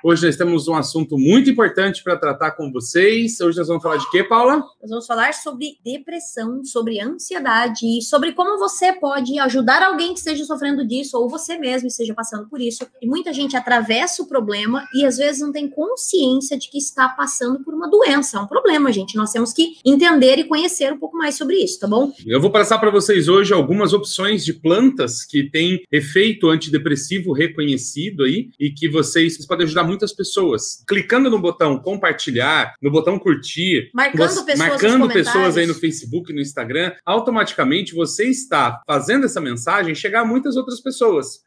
Hoje nós temos um assunto muito importante para tratar com vocês. Hoje nós vamos falar de quê, Paula? Nós vamos falar sobre depressão, sobre ansiedade e sobre como você pode ajudar alguém que esteja sofrendo disso ou você mesmo esteja passando por isso. E muita gente atravessa o problema e às vezes não tem consciência de que está passando por uma doença. É um problema, gente. Nós temos que entender e conhecer um pouco mais sobre isso, tá bom? Eu vou passar para vocês hoje algumas opções de plantas que têm efeito antidepressivo reconhecido aí e que vocês podem ajudar muitas pessoas. Clicando no botão compartilhar, no botão curtir, marcando pessoas aí no Facebook e no Instagram, automaticamente você está fazendo essa mensagem chegar a muitas outras pessoas.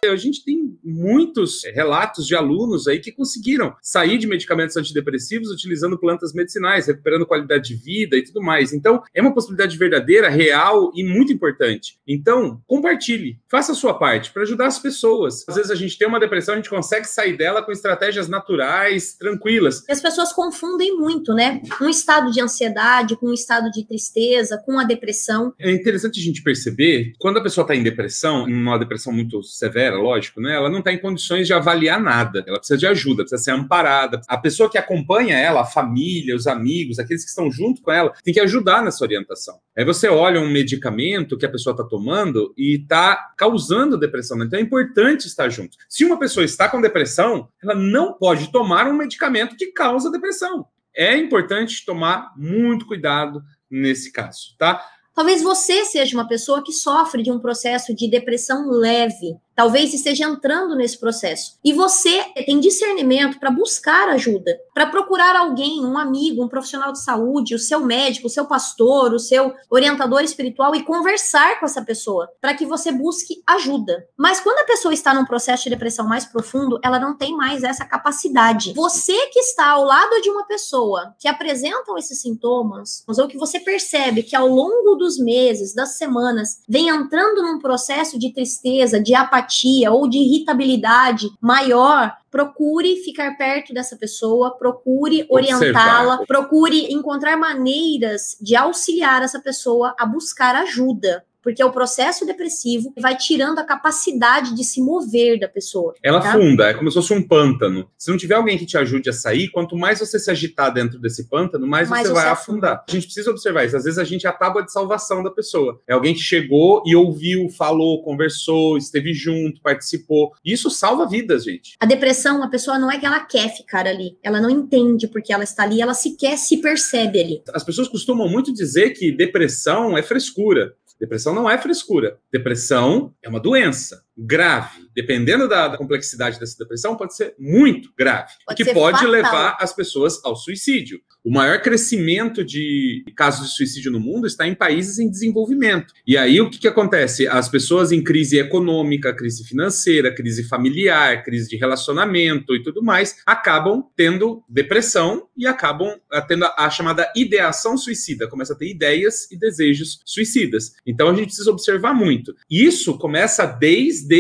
A gente tem muitos relatos de alunos aí que conseguiram sair de medicamentos antidepressivos utilizando plantas medicinais, recuperando qualidade de vida e tudo mais. Então, é uma possibilidade verdadeira, real e muito importante. Então, compartilhe, faça a sua parte para ajudar as pessoas. Às vezes a gente tem uma depressão, a gente consegue sair dela com estratégias naturais, tranquilas. As pessoas confundem muito, né? Um estado de ansiedade com um estado de tristeza, com a depressão. É interessante a gente perceber, quando a pessoa está em depressão, uma depressão muito severa, lógico, né? Ela não está em condições de avaliar nada. Ela precisa de ajuda, precisa ser amparada. A pessoa que acompanha ela, a família, os amigos, aqueles que estão junto com ela, tem que ajudar nessa orientação. Aí você olha um medicamento que a pessoa está tomando e está causando depressão. Então é importante estar junto. Se uma pessoa está com depressão, ela não pode tomar um medicamento que causa depressão. É importante tomar muito cuidado nesse caso, tá? Talvez você seja uma pessoa que sofre de um processo de depressão leve. Talvez esteja entrando nesse processo. E você tem discernimento para buscar ajuda, para procurar alguém, um amigo, um profissional de saúde, o seu médico, o seu pastor, o seu orientador espiritual e conversar com essa pessoa, para que você busque ajuda. Mas quando a pessoa está num processo de depressão mais profundo, ela não tem mais essa capacidade. Você que está ao lado de uma pessoa que apresentam esses sintomas, ou que você percebe que ao longo dos meses, das semanas, vem entrando num processo de tristeza, de apatia, ou de irritabilidade maior, procure ficar perto dessa pessoa, procure orientá-la, procure encontrar maneiras de auxiliar essa pessoa a buscar ajuda. Porque o processo depressivo vai tirando a capacidade de se mover da pessoa. Ela afunda, é como se fosse um pântano. Se não tiver alguém que te ajude a sair, quanto mais você se agitar dentro desse pântano, mais você vai afundar. A gente precisa observar isso. Às vezes a gente é a tábua de salvação da pessoa. É alguém que chegou e ouviu, falou, conversou, esteve junto, participou. Isso salva vidas, gente. A depressão, a pessoa não é que ela quer ficar ali. Ela não entende porque ela está ali, ela sequer se percebe ali. As pessoas costumam muito dizer que depressão é frescura. Depressão não é frescura. Depressão é uma doença grave. Dependendo da complexidade dessa depressão, pode ser muito grave. Que pode levar as pessoas ao suicídio. O maior crescimento de casos de suicídio no mundo está em países em desenvolvimento. E aí o que acontece? As pessoas em crise econômica, crise financeira, crise familiar, crise de relacionamento e tudo mais, acabam tendo depressão e acabam tendo a chamada ideação suicida. Começa a ter ideias e desejos suicidas. Então a gente precisa observar muito. Isso começa desde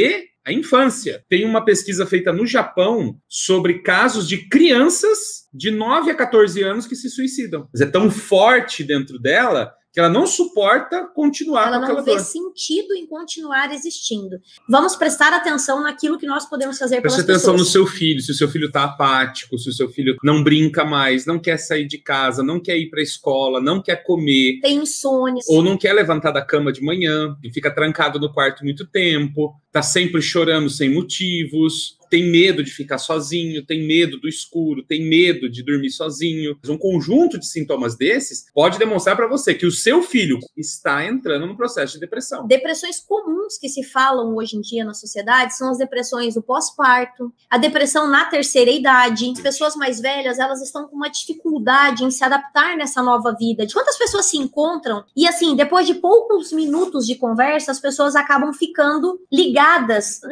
a infância. Tem uma pesquisa feita no Japão sobre casos de crianças de 9 a 14 anos que se suicidam. Mas é tão forte dentro dela que ela não suporta continuar com aquela dor. Ela não vê sentido em continuar existindo. Vamos prestar atenção naquilo que nós podemos fazer pelas pessoas. Preste atenção no seu filho, se o seu filho está apático, se o seu filho não brinca mais, não quer sair de casa, não quer ir para a escola, não quer comer. Tem insônia. Ou não quer levantar da cama de manhã, e fica trancado no quarto muito tempo, está sempre chorando sem motivos, tem medo de ficar sozinho, tem medo do escuro, tem medo de dormir sozinho. Um conjunto de sintomas desses pode demonstrar para você que o seu filho está entrando no processo de depressão. Depressões comuns que se falam hoje em dia na sociedade são as depressões do pós-parto, a depressão na terceira idade. As pessoas mais velhas, elas estão com uma dificuldade em se adaptar nessa nova vida. De quantas pessoas se encontram e, assim, depois de poucos minutos de conversa, as pessoas acabam ficando ligadas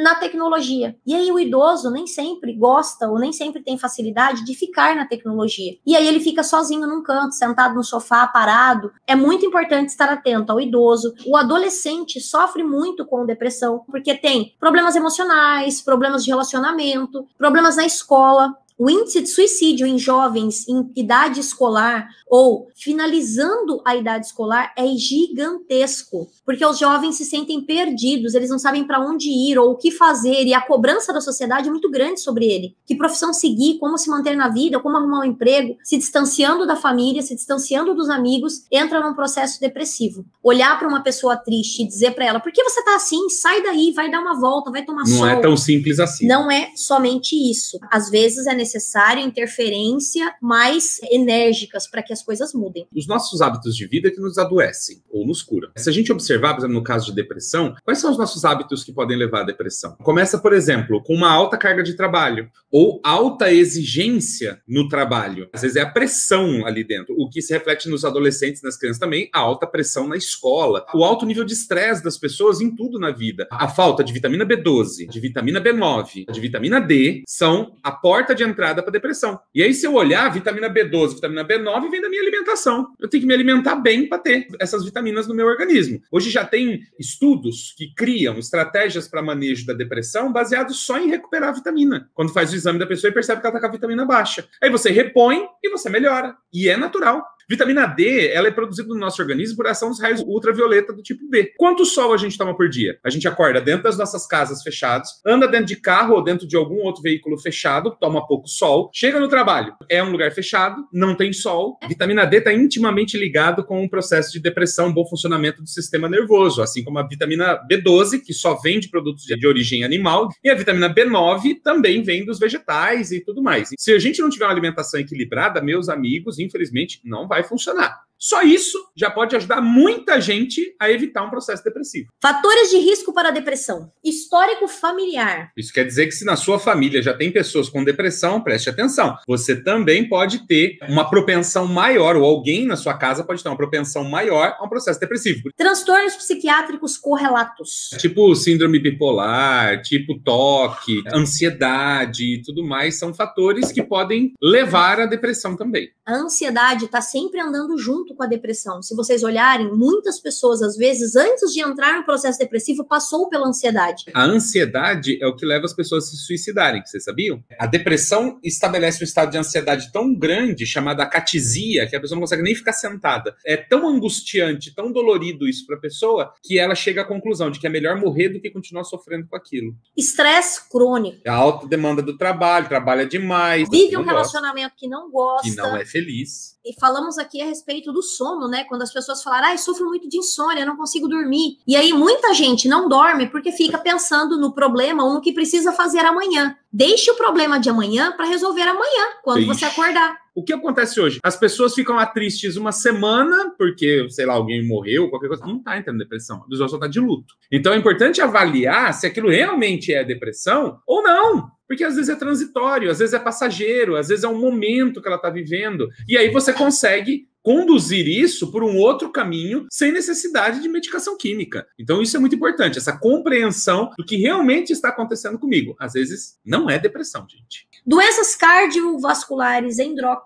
na tecnologia. E aí o idoso nem sempre gosta ou nem sempre tem facilidade de ficar na tecnologia. E aí ele fica sozinho num canto, sentado no sofá, parado. É muito importante estar atento ao idoso. O adolescente sofre muito com depressão, porque tem problemas emocionais, problemas de relacionamento, problemas na escola. O índice de suicídio em jovens em idade escolar ou finalizando a idade escolar é gigantesco, porque os jovens se sentem perdidos, eles não sabem para onde ir ou o que fazer, e a cobrança da sociedade é muito grande sobre ele. Que profissão seguir, como se manter na vida, como arrumar um emprego, se distanciando da família, se distanciando dos amigos, entra num processo depressivo. Olhar para uma pessoa triste e dizer para ela, por que você tá assim? Sai daí, vai dar uma volta, vai tomar sol. Não é tão simples assim. Não é somente isso. Às vezes é necessário interferência mais enérgicas para que as coisas mudem. Os nossos hábitos de vida que nos adoecem ou nos curam. Se a gente observar, por exemplo, no caso de depressão, quais são os nossos hábitos que podem levar à depressão? Começa, por exemplo, com uma alta carga de trabalho ou alta exigência no trabalho. Às vezes é a pressão ali dentro, o que se reflete nos adolescentes, nas crianças também, a alta pressão na escola, o alto nível de estresse das pessoas em tudo na vida. A falta de vitamina B12, de vitamina B9, de vitamina D são a porta de entrada para a depressão. E aí, se eu olhar, vitamina B12, vitamina B9 vem da minha alimentação. Eu tenho que me alimentar bem para ter essas vitaminas no meu organismo. Hoje já tem estudos que criam estratégias para manejo da depressão baseados só em recuperar a vitamina. Quando faz o exame da pessoa e percebe que ela está com a vitamina baixa. Aí você repõe e você melhora. E é natural. Vitamina D, ela é produzida no nosso organismo por ação dos raios ultravioleta do tipo B. Quanto sol a gente toma por dia? A gente acorda dentro das nossas casas fechadas, anda dentro de carro ou dentro de algum outro veículo fechado, toma pouco sol, chega no trabalho, é um lugar fechado, não tem sol. Vitamina D está intimamente ligado com o processo de depressão, bom funcionamento do sistema nervoso, assim como a vitamina B12, que só vem de produtos de origem animal, e a vitamina B9 também vem dos vegetais e tudo mais. Se a gente não tiver uma alimentação equilibrada, meus amigos, infelizmente, não vai funcionar. Só isso já pode ajudar muita gente a evitar um processo depressivo. Fatores de risco para a depressão. Histórico familiar. Isso quer dizer que se na sua família já tem pessoas com depressão, preste atenção. Você também pode ter uma propensão maior, ou alguém na sua casa pode ter uma propensão maior a um processo depressivo. Transtornos psiquiátricos correlatos. Tipo síndrome bipolar, tipo toque, ansiedade e tudo mais, são fatores que podem levar à depressão também. A ansiedade está sempre andando junto com a depressão. Se vocês olharem, muitas pessoas, às vezes, antes de entrar no processo depressivo, passou pela ansiedade. A ansiedade é o que leva as pessoas a se suicidarem, vocês sabiam? A depressão estabelece um estado de ansiedade tão grande, chamada acatisia, que a pessoa não consegue nem ficar sentada. É tão angustiante, tão dolorido isso para a pessoa, que ela chega à conclusão de que é melhor morrer do que continuar sofrendo com aquilo. Estresse crônico. A alta demanda do trabalho, trabalha demais. Vive um relacionamento que não gosta. Que não é feliz. E falamos aqui a respeito do sono, né? Quando as pessoas falaram, eu sofro muito de insônia, não consigo dormir. E aí muita gente não dorme porque fica pensando no problema ou no que precisa fazer amanhã. Deixe o problema de amanhã para resolver amanhã, quando você acordar. O que acontece hoje? As pessoas ficam lá tristes uma semana porque, sei lá, alguém morreu, qualquer coisa. Não tá entrando em depressão. A pessoa só tá de luto. Então é importante avaliar se aquilo realmente é depressão ou não. Porque às vezes é transitório, às vezes é passageiro, às vezes é um momento que ela tá vivendo. E aí você consegue conduzir isso por um outro caminho sem necessidade de medicação química. Então isso é muito importante, essa compreensão do que realmente está acontecendo comigo. Às vezes não é depressão, gente. Doenças cardiovasculares,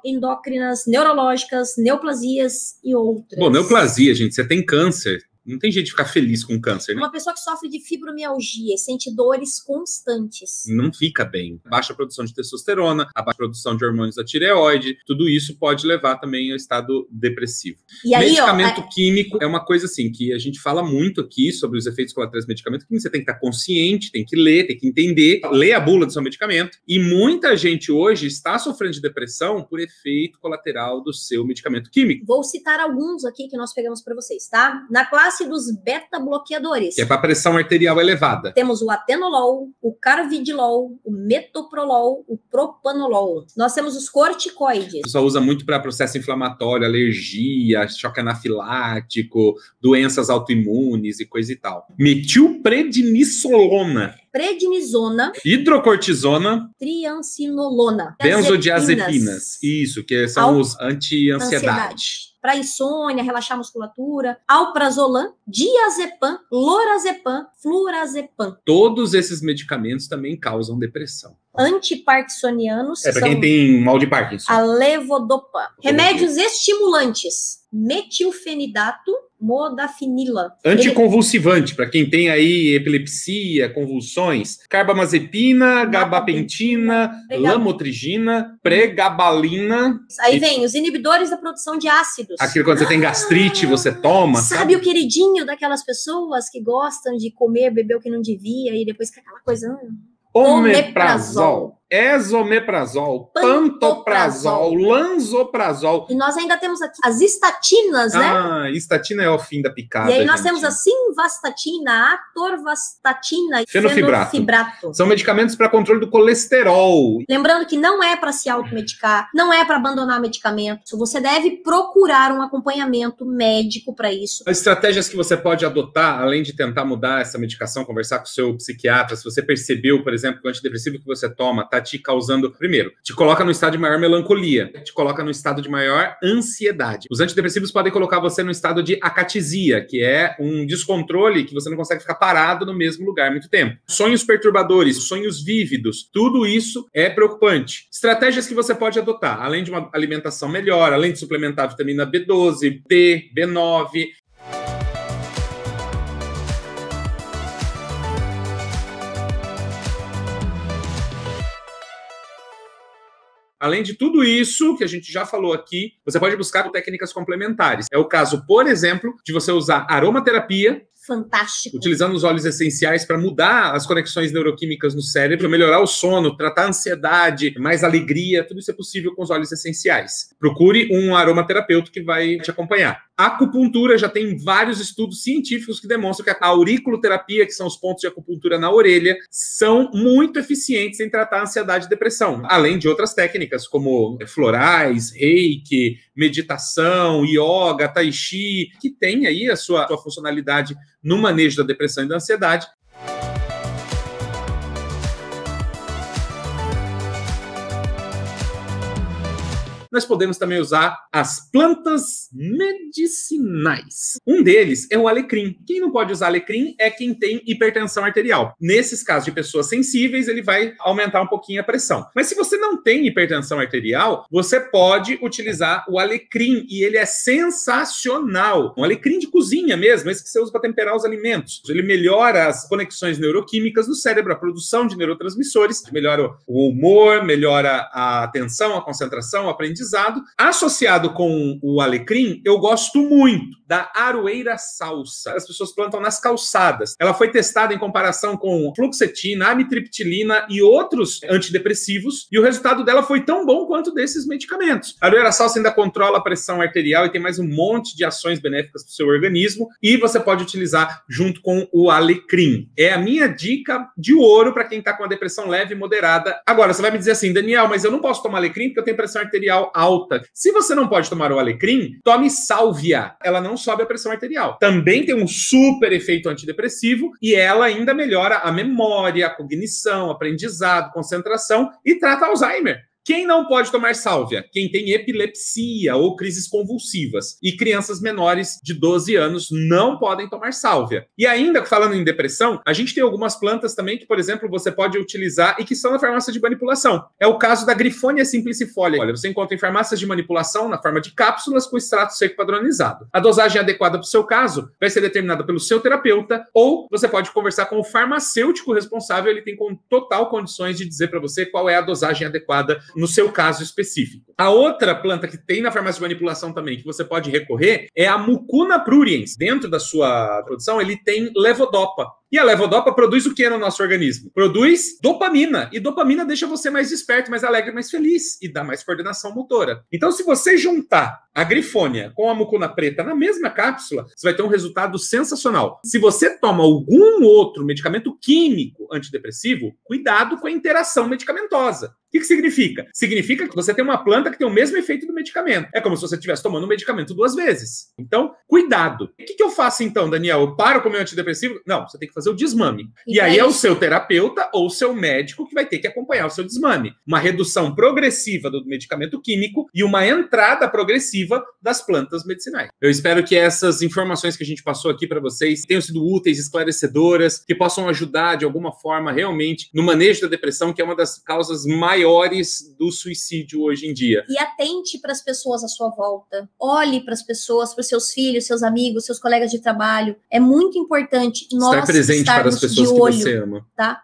endócrinas, neurológicas, neoplasias e outras. Bom, neoplasia, gente, você tem câncer. Não tem jeito de ficar feliz com câncer, né? Uma pessoa que sofre de fibromialgia e sente dores constantes. Não fica bem. Baixa produção de testosterona, a baixa produção de hormônios da tireoide, tudo isso pode levar também ao estado depressivo. E aí, medicamento químico é uma coisa assim, que a gente fala muito aqui sobre os efeitos colaterais do medicamento, que você tem que estar consciente, tem que ler, tem que entender, ler a bula do seu medicamento. E muita gente hoje está sofrendo de depressão por efeito colateral do seu medicamento químico. Vou citar alguns aqui que nós pegamos para vocês, tá? Na classe dos beta-bloqueadores. Que é para pressão arterial elevada. Temos o atenolol, o carvedilol, o metoprolol, o propanolol. Nós temos os corticoides. O pessoal usa muito para processo inflamatório, alergia, choque anafilático, doenças autoimunes e coisa e tal. Metilprednisolona. Prednisona, hidrocortisona, triancinolona, benzodiazepinas. Isso, que são os anti-ansiedade. Para insônia, relaxar a musculatura, alprazolam, diazepam, lorazepam, flurazepam. Todos esses medicamentos também causam depressão. Antiparkinsonianos. É para quem tem mal de Parkinson. A levodopa. Remédios estimulantes. Metilfenidato, Modafinila. Anticonvulsivante, para quem tem aí epilepsia, convulsões. Carbamazepina, gabapentina, lamotrigina, pregabalina. Aí vem os inibidores da produção de ácidos. Aquilo quando você tem gastrite, você toma. Sabe o queridinho daquelas pessoas que gostam de comer, beber o que não devia e depois fica aquela coisa... Omeprazol, esomeprazol, pantoprazol, lanzoprazol. E nós ainda temos aqui as estatinas, né? Ah, estatina é o fim da picada. E aí nós temos a simvastatina, atorvastatina e fenofibrato. São medicamentos para controle do colesterol. Lembrando que não é para se automedicar, não é para abandonar medicamento. Você deve procurar um acompanhamento médico para isso. As estratégias que você pode adotar, além de tentar mudar essa medicação, conversar com o seu psiquiatra, se você percebeu, por exemplo, que o antidepressivo que você toma está te causando, primeiro, te coloca no estado de maior melancolia, te coloca no estado de maior ansiedade. Os antidepressivos podem colocar você no estado de acatisia, que é um descontrole que você não consegue ficar parado no mesmo lugar muito tempo. Sonhos perturbadores, sonhos vívidos, tudo isso é preocupante. Estratégias que você pode adotar, além de uma alimentação melhor, além de suplementar vitamina B12, D, B9, além de tudo isso que a gente já falou aqui, você pode buscar técnicas complementares. É o caso, por exemplo, de você usar aromaterapia. Fantástico. Utilizando os óleos essenciais para mudar as conexões neuroquímicas no cérebro, melhorar o sono, tratar a ansiedade, mais alegria, tudo isso é possível com os óleos essenciais. Procure um aromaterapeuta que vai te acompanhar. A acupuntura já tem vários estudos científicos que demonstram que a auriculoterapia, que são os pontos de acupuntura na orelha, são muito eficientes em tratar a ansiedade e depressão, além de outras técnicas como florais, reiki, meditação, yoga, tai chi, que tem aí a sua funcionalidade no manejo da depressão e da ansiedade. Nós podemos também usar as plantas medicinais. Um deles é o alecrim. Quem não pode usar alecrim é quem tem hipertensão arterial. Nesses casos de pessoas sensíveis, ele vai aumentar um pouquinho a pressão. Mas se você não tem hipertensão arterial, você pode utilizar o alecrim e ele é sensacional. Um alecrim de cozinha mesmo, esse que você usa para temperar os alimentos. Ele melhora as conexões neuroquímicas no cérebro, a produção de neurotransmissores, melhora o humor, melhora a atenção, a concentração, o aprendizado. Associado com o alecrim, eu gosto muito da aroeira salsa. As pessoas plantam nas calçadas. Ela foi testada em comparação com fluoxetina, amitriptilina e outros antidepressivos, e o resultado dela foi tão bom quanto desses medicamentos. A aroeira salsa ainda controla a pressão arterial e tem mais um monte de ações benéficas para o seu organismo, e você pode utilizar junto com o alecrim. É a minha dica de ouro para quem está com a depressão leve e moderada. Agora, você vai me dizer assim, Daniel, mas eu não posso tomar alecrim porque eu tenho pressão arterial alta. Se você não pode tomar o alecrim, tome sálvia. Ela não sobe a pressão arterial. Também tem um super efeito antidepressivo e ela ainda melhora a memória, a cognição, aprendizado, concentração e trata Alzheimer. Quem não pode tomar sálvia? Quem tem epilepsia ou crises convulsivas. E crianças menores de 12 anos não podem tomar sálvia. E ainda, falando em depressão, a gente tem algumas plantas também que, por exemplo, você pode utilizar e que estão na farmácia de manipulação. É o caso da Griffonia simplicifolia. Olha, você encontra em farmácias de manipulação na forma de cápsulas com extrato seco padronizado. A dosagem adequada para o seu caso vai ser determinada pelo seu terapeuta ou você pode conversar com o farmacêutico responsável. Ele tem total condições de dizer para você qual é a dosagem adequada no seu caso específico. A outra planta que tem na farmácia de manipulação também, que você pode recorrer, é a Mucuna pruriens. Dentro da sua produção, ele tem levodopa. E a levodopa produz o que no nosso organismo? Produz dopamina. E dopamina deixa você mais desperto, mais alegre, mais feliz e dá mais coordenação motora. Então, se você juntar a Griffonia com a mucuna preta na mesma cápsula, você vai ter um resultado sensacional. Se você toma algum outro medicamento químico antidepressivo, cuidado com a interação medicamentosa. O que significa? Significa que você tem uma planta que tem o mesmo efeito do medicamento. É como se você estivesse tomando um medicamento 2 vezes. Então, cuidado. O que eu faço então, Daniel? Eu paro com o meu antidepressivo? Não, você tem que fazer fazer o desmame. E aí é o seu terapeuta ou o seu médico que vai ter que acompanhar o seu desmame. Uma redução progressiva do medicamento químico e uma entrada progressiva das plantas medicinais. Eu espero que essas informações que a gente passou aqui para vocês tenham sido úteis, esclarecedoras, que possam ajudar de alguma forma realmente no manejo da depressão, que é uma das causas maiores do suicídio hoje em dia. E atente para as pessoas à sua volta. Olhe para as pessoas, para os seus filhos, seus amigos, seus colegas de trabalho. É muito importante nós estar presente para as pessoas que você ama. Tá?